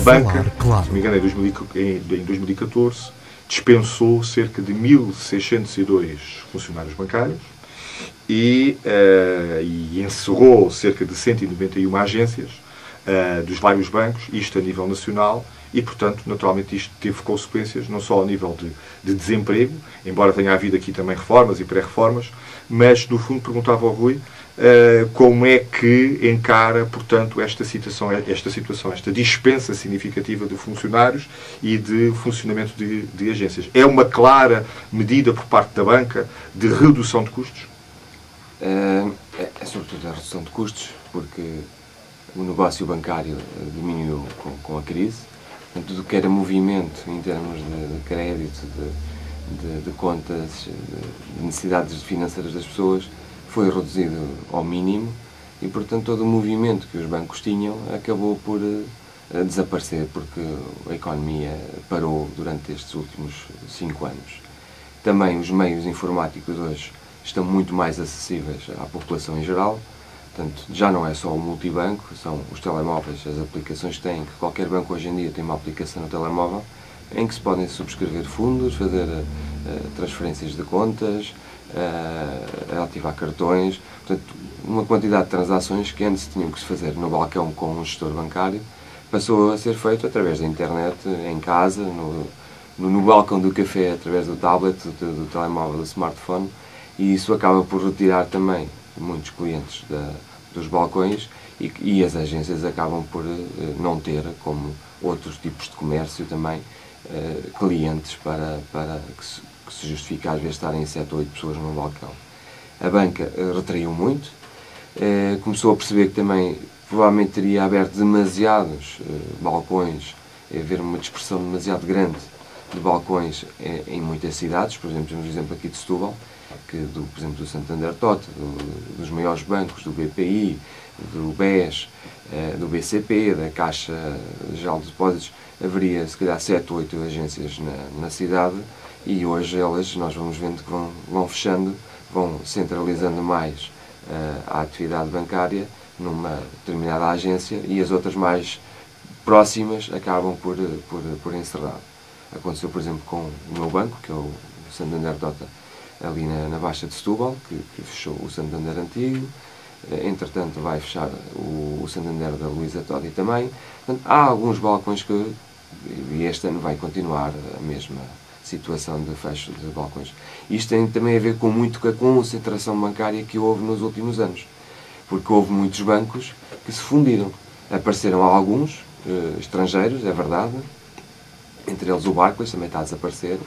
banca, se não me engano, em 2014, dispensou cerca de 1.602 funcionários bancários e encerrou cerca de 191 agências dos vários bancos, isto a nível nacional, e, portanto, naturalmente isto teve consequências não só ao nível de desemprego, embora tenha havido aqui também reformas e pré-reformas, mas, no fundo, perguntava ao Rui como é que encara, portanto, esta situação, esta dispensa significativa de funcionários e de funcionamento de agências. É uma clara medida por parte da banca de redução de custos? É sobretudo a redução de custos, porque o negócio bancário diminuiu com a crise. Portanto, tudo que era movimento em termos de crédito, de contas, de necessidades financeiras das pessoas, foi reduzido ao mínimo e, portanto, todo o movimento que os bancos tinham acabou por desaparecer, porque a economia parou durante estes últimos 5 anos. Também os meios informáticos hoje estão muito mais acessíveis à população em geral. Portanto, já não é só o multibanco, são os telemóveis, as aplicações que têm, que qualquer banco hoje em dia tem uma aplicação no telemóvel, em que se podem subscrever fundos, fazer transferências de contas, ativar cartões, portanto, uma quantidade de transações que antes tinham que se fazer no balcão com um gestor bancário, passou a ser feito através da internet, em casa, no balcão do café, através do tablet, do telemóvel, do smartphone, e isso acaba por retirar também muitos clientes dos balcões e as agências acabam por não ter, como outros tipos de comércio também, clientes para que se justifique às vezes estarem 7 ou 8 pessoas num balcão. A banca retraiu muito, começou a perceber que também provavelmente teria aberto demasiados balcões, haver uma dispersão demasiado grande de balcões em muitas cidades. Por exemplo, temos o exemplo aqui de Setúbal, por exemplo, do Santander Tota, dos maiores bancos, do BPI, do BES, do BCP, da Caixa Geral de Depósitos, haveria se calhar 7 ou 8 agências na cidade, e hoje nós vamos vendo que vão fechando, vão centralizando mais a atividade bancária numa determinada agência, e as outras mais próximas acabam por encerrar. Aconteceu, por exemplo, com o meu banco, que é o Santander Tota, ali na Baixa de Setúbal, que fechou o Santander antigo. Entretanto vai fechar o Santander da Luísa Todi também. Portanto, há alguns balcões e este ano vai continuar a mesma situação de fecho de balcões. Isto tem também a ver muito com a concentração bancária que houve nos últimos anos, porque houve muitos bancos que se fundiram. Apareceram alguns estrangeiros, é verdade, entre eles o Barclays também está a desaparecer.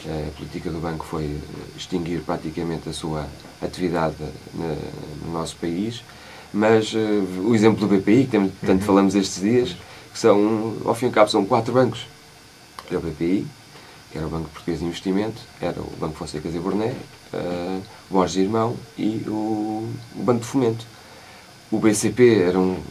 A política do banco foi extinguir praticamente a sua atividade no nosso país, mas o exemplo do BPI, que tanto falamos estes dias, que ao fim e ao cabo são 4 bancos. Era o BPI, que era o Banco Português de Investimento, era o Banco Fonseca e Borné, o Borges Irmão e o Banco de Fomento. O BCP era o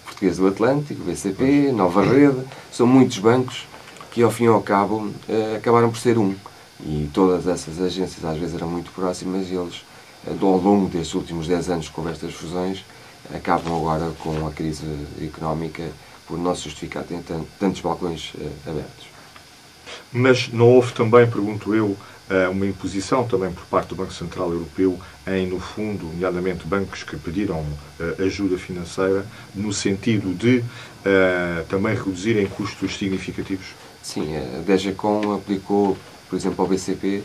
Português do Atlântico, o BCP, Nova Rede, são muitos bancos que ao fim e ao cabo acabaram por ser um. E todas essas agências às vezes eram muito próximas e eles, ao longo destes últimos 10 anos com estas fusões, acabam agora com a crise económica por não se justificar ter tantos balcões abertos. Mas não houve também, pergunto eu, uma imposição também por parte do Banco Central Europeu em, no fundo, nomeadamente bancos que pediram ajuda financeira, no sentido de também reduzirem custos significativos? Sim, a DGCOM aplicou, por exemplo, ao BCP,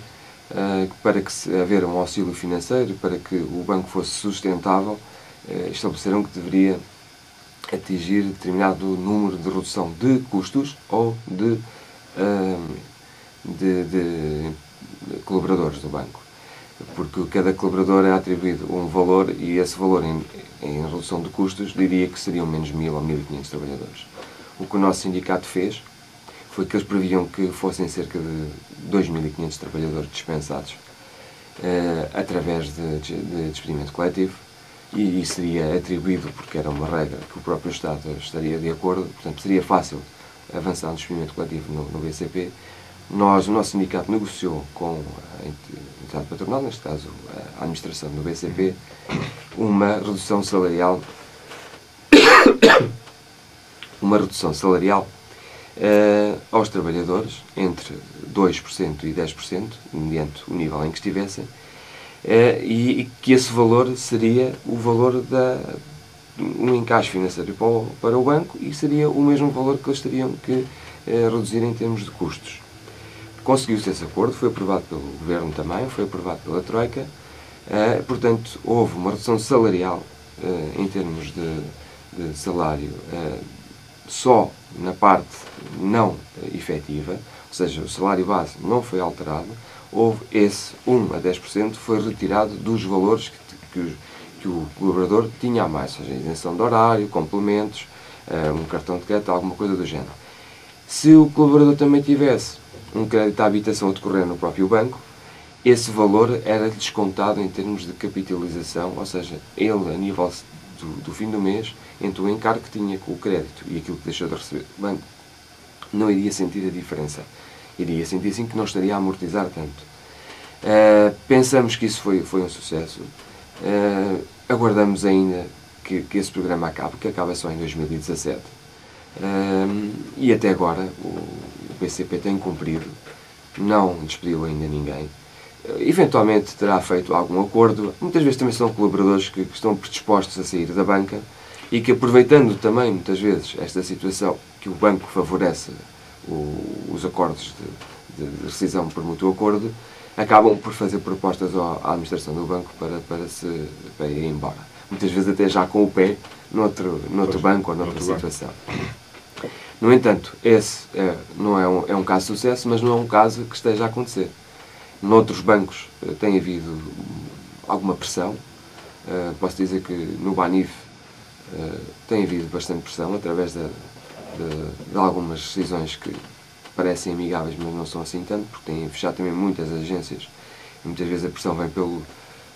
para que haver um auxílio financeiro, para que o banco fosse sustentável, estabeleceram que deveria atingir determinado número de redução de custos ou de colaboradores do banco. Porque cada colaborador é atribuído um valor e esse valor em redução de custos diria que seriam menos 1.000 ou 1.500 trabalhadores. O que o nosso sindicato fez foi que eles previam que fossem cerca de 2.500 trabalhadores dispensados através de despedimento coletivo, e isso seria atribuído, porque era uma regra que o próprio Estado estaria de acordo, portanto seria fácil avançar no despedimento coletivo no BCP. O nosso sindicato negociou com a entidade patronal, neste caso a administração do BCP, uma redução salarial uma redução salarial aos trabalhadores entre 2% e 10%, mediante o nível em que estivessem, e que esse valor seria o valor um encaixe financeiro para o banco e seria o mesmo valor que eles teriam que reduzir em termos de custos. Conseguiu-se esse acordo, foi aprovado pelo Governo também, foi aprovado pela Troika, portanto, houve uma redução salarial em termos de salário só na parte não efetiva, ou seja, o salário base não foi alterado, houve esse 1 a 10% foi retirado dos valores que o colaborador tinha a mais, ou seja, isenção de horário, complementos, um cartão de crédito, alguma coisa do género. Se o colaborador também tivesse um crédito à habitação a decorrer no próprio banco, esse valor era descontado em termos de capitalização, ou seja, ele, a nível do fim do mês, entre o encargo que tinha com o crédito e aquilo que deixou de receber do banco, não iria sentir a diferença. Iria sentir, sim, que não estaria a amortizar tanto. Pensamos que isso foi um sucesso. Aguardamos ainda que esse programa acabe, que acaba só em 2017. E até agora o BCP tem cumprido, não despediu ainda ninguém. Eventualmente terá feito algum acordo. Muitas vezes também são colaboradores que estão predispostos a sair da banca e que, aproveitando também muitas vezes esta situação que o banco favorece os acordos de rescisão por mútuo acordo, acabam por fazer propostas à administração do banco para ir embora. Muitas vezes até já com o pé noutro banco ou noutra situação. No entanto, esse não é um caso de sucesso, mas não é um caso que esteja a acontecer. Noutros bancos tem havido alguma pressão. Posso dizer que no Banif tem havido bastante pressão através de algumas decisões que parecem amigáveis, mas não são assim tanto, porque têm fechado também muitas agências. E muitas vezes a pressão vem pelo...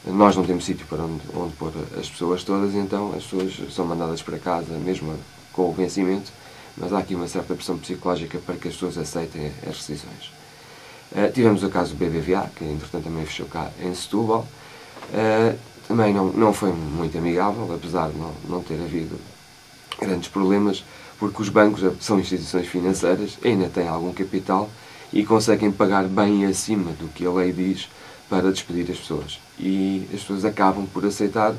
Nós não temos sítio para onde pôr as pessoas todas, e então as pessoas são mandadas para casa, mesmo com o vencimento, mas há aqui uma certa pressão psicológica para que as pessoas aceitem as rescisões. Tivemos o caso do BBVA, que entretanto também fechou cá em Setúbal. Também não foi muito amigável, apesar de não ter havido grandes problemas, porque os bancos são instituições financeiras, ainda têm algum capital e conseguem pagar bem acima do que a lei diz para despedir as pessoas. E as pessoas acabam por aceitar,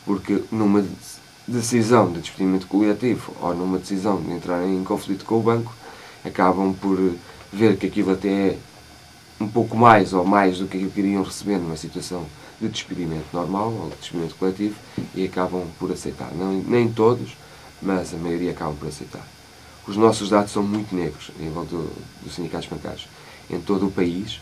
porque numa decisão de despedimento coletivo ou numa decisão de entrar em conflito com o banco, acabam por ver que aquilo até é um pouco mais ou mais do que aquilo que iriam receber numa situação de despedimento normal ou de despedimento coletivo, e acabam por aceitar. Nem todos, mas a maioria acabam por aceitar. Os nossos dados são muito negros a nível dos sindicatos bancários. Em todo o país,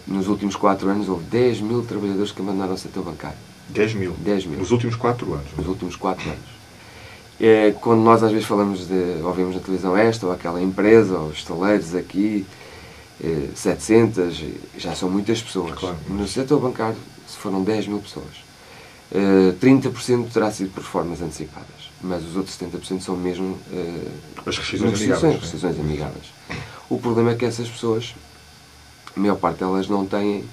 nos últimos 4 anos, houve 10 mil trabalhadores que abandonaram o setor bancário. 10 mil? 10 mil. Nos últimos 4 anos? Nos últimos 4 anos. Quando nós às vezes ouvimos na televisão esta ou aquela empresa, ou estaleiros aqui, 700, já são muitas pessoas. Claro. No setor bancário foram 10 mil pessoas. 30% terá sido por formas antecipadas, mas os outros 70% são mesmo as rescisões amigáveis. O problema é que essas pessoas, a maior parte delas, não têm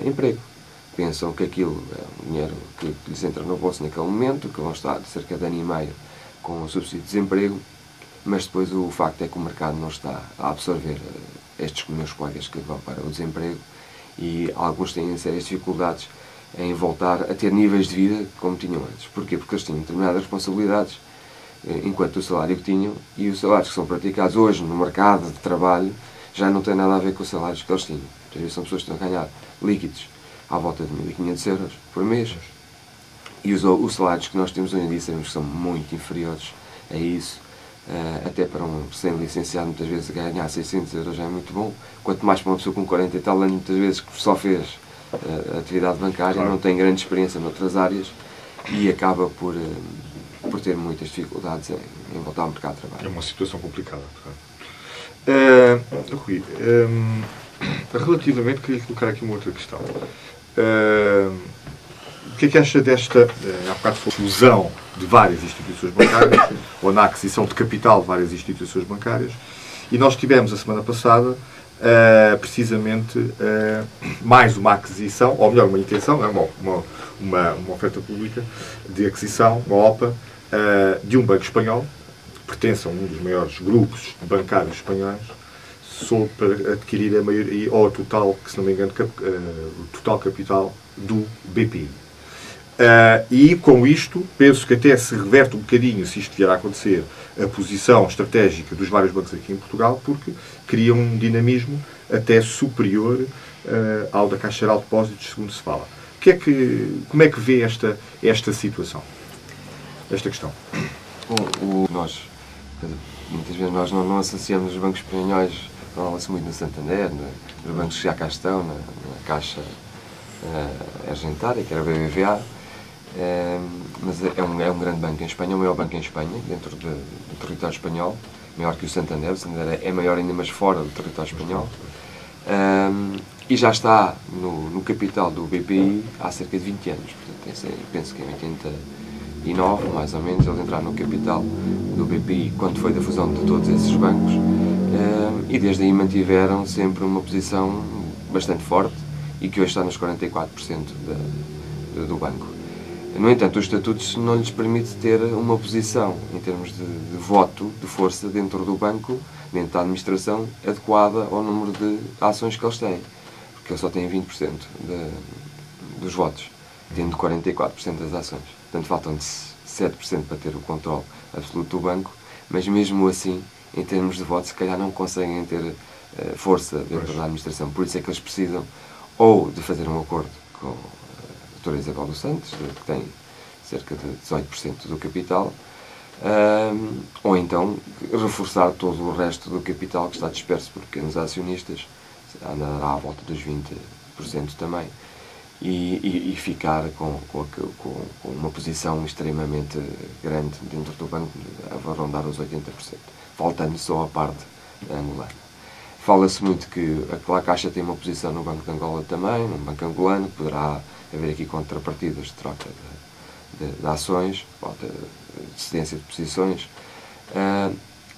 emprego. Pensam que aquilo é um dinheiro que lhes entra no bolso naquele momento, que vão estar de cerca de ano e meio com o subsídio de desemprego, mas depois o facto é que o mercado não está a absorver estes meus colegas que vão para o desemprego, e alguns têm sérias dificuldades em voltar a ter níveis de vida como tinham antes. Porquê? Porque eles tinham determinadas responsabilidades enquanto o salário que tinham, e os salários que são praticados hoje no mercado de trabalho já não têm nada a ver com os salários que eles tinham. Muitas vezes são pessoas que estão a ganhar líquidos à volta de 1.500 euros por mês, e os salários que nós temos hoje em dia sabemos que são muito inferiores a isso. Até para um recém-licenciado, muitas vezes ganhar 600 euros já é muito bom, quanto mais para uma pessoa com 40 e tal anos, muitas vezes que só fez atividade bancária, claro, não tem grande experiência noutras áreas e acaba por ter muitas dificuldades em voltar ao mercado de trabalho. É uma situação complicada. Rui, relativamente, queria colocar aqui uma outra questão. O que é que acha desta, há bocado foi, fusão de várias instituições bancárias, ou na aquisição de capital de várias instituições bancárias, e nós tivemos a semana passada precisamente mais uma aquisição, ou melhor, uma intenção, uma oferta pública de aquisição, uma OPA, de um banco espanhol, pertence a um dos maiores grupos bancários espanhóis, soube para adquirir a maioria, ou a total, que se não me engano, o total capital do BPI. E com isto, penso que até se reverte um bocadinho, se isto vier a acontecer, a posição estratégica dos vários bancos aqui em Portugal, porque cria um dinamismo até superior ao da Caixa Geral de Depósitos, segundo se fala. Como é que vê esta situação? Esta questão? Nós, muitas vezes, nós não associamos os bancos espanhóis, fala-se muito no Santander, nos bancos que já cá estão, na Caixa Argentária, que era a BBVA, mas é um grande banco em Espanha, o maior banco em Espanha, dentro do território espanhol, maior que o Santander é maior ainda, mas fora do território espanhol, e já está no capital do BPI há cerca de 20 anos, portanto, penso que em 89, mais ou menos, eles entraram no capital do BPI quando foi da fusão de todos esses bancos, e desde aí mantiveram sempre uma posição bastante forte e que hoje está nos 44% do banco. No entanto, os estatutos não lhes permitem ter uma posição em termos de voto, de força dentro do banco, dentro da administração, adequada ao número de ações que eles têm, porque eles só têm 20% dos votos, tendo 44% das ações. Portanto, faltam-de 7% para ter o controle absoluto do banco, mas mesmo assim, em termos de votos, se calhar não conseguem ter força dentro da administração. Por isso é que eles precisam ou de fazer um acordo com a doutora Isabel dos Santos, que tem cerca de 18% do capital, ou então reforçar todo o resto do capital que está disperso por pequenos acionistas, andará à volta dos 20% também, e ficar com uma posição extremamente grande dentro do banco, a rondar os 80%, faltando só a parte angolana. Fala-se muito que a Caixa tem uma posição no Banco de Angola também, no Banco Angolano, poderá haver aqui contrapartidas de troca de ações, ou de cedência de posições.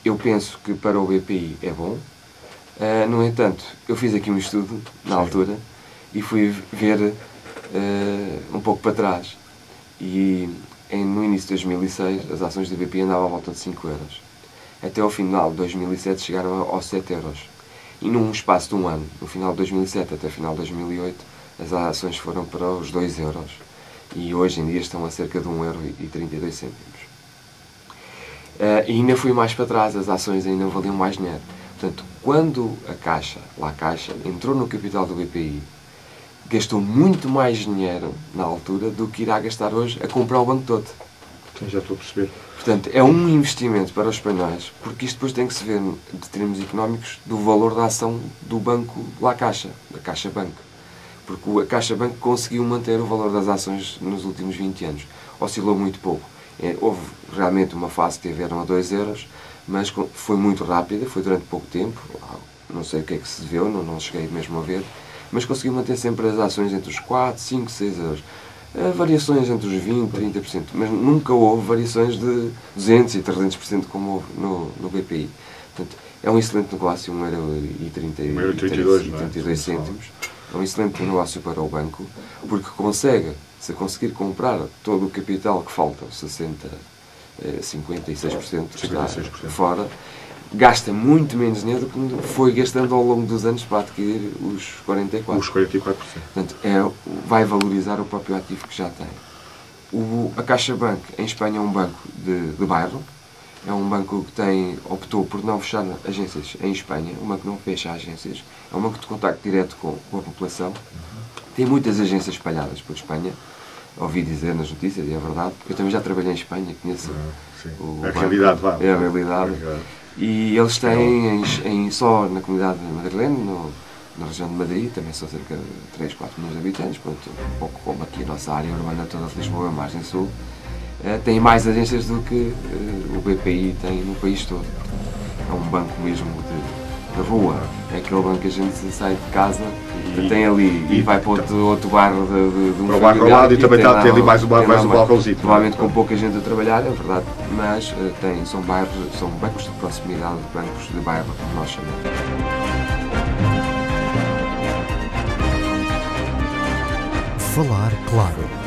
Eu penso que para o BPI é bom. No entanto, eu fiz aqui um estudo, na altura, e fui ver um pouco para trás. E no início de 2006, as ações do BPI andavam à volta de 5 euros. Até ao final de 2007 chegaram aos 7 euros. E num espaço de um ano, no final de 2007 até o final de 2008, as ações foram para os 2 euros. E hoje em dia estão a cerca de 1,32 €. E ainda fui mais para trás, as ações ainda valiam mais dinheiro. Portanto, quando a Caixa entrou no capital do BPI, gastou muito mais dinheiro na altura do que irá gastar hoje a comprar o banco todo. Sim, já estou a perceber. Portanto, é um investimento para os espanhóis, porque isto depois tem que se ver, de termos económicos, do valor da ação do banco La Caixa, da Caixa Banco. Porque a Caixa Banco conseguiu manter o valor das ações nos últimos 20 anos. Oscilou muito pouco. Houve realmente uma fase que tiveram a 2 euros, mas foi muito rápida, foi durante pouco tempo. Não sei o que é que se deveu, não cheguei mesmo a ver, mas conseguiu manter sempre as ações entre os 4, 5, 6 euros. Variações entre os 20% e 30%, mas nunca houve variações de 200% e 300% como houve no BPI. Portanto, é um excelente negócio, 1,32 €. É um excelente negócio para o banco, porque se conseguir comprar todo o capital que falta, 56% que está fora, gasta muito menos dinheiro do que foi gastando ao longo dos anos para adquirir os 44%. Os 44%. Portanto, vai valorizar o próprio ativo que já tem. A Caixa Banco, em Espanha, é um banco de bairro. É um banco que optou por não fechar agências em Espanha. Um banco que não fecha agências. É um banco de contacto direto com a população. Tem muitas agências espalhadas por Espanha. Ouvi dizer nas notícias, e é verdade. Eu também já trabalhei em Espanha, conheço o banco. Realidade. É a realidade. E eles têm, só na comunidade madrilena, na região de Madrid, também são cerca de 3, 4 milhões de habitantes, pronto, um pouco como aqui a nossa área urbana toda de Lisboa, margem sul, têm mais agências do que o BPI tem no país todo. É um banco mesmo de rua, é aquele banco que a gente sai de casa, tem ali e vai para outro bairro de um para o bairro ao lado e também tem ali mais um balcãozinho. Provavelmente com pouca gente a trabalhar, é verdade, mas são bancos de proximidade, bancos de bairro, como nós chamamos. Falar claro.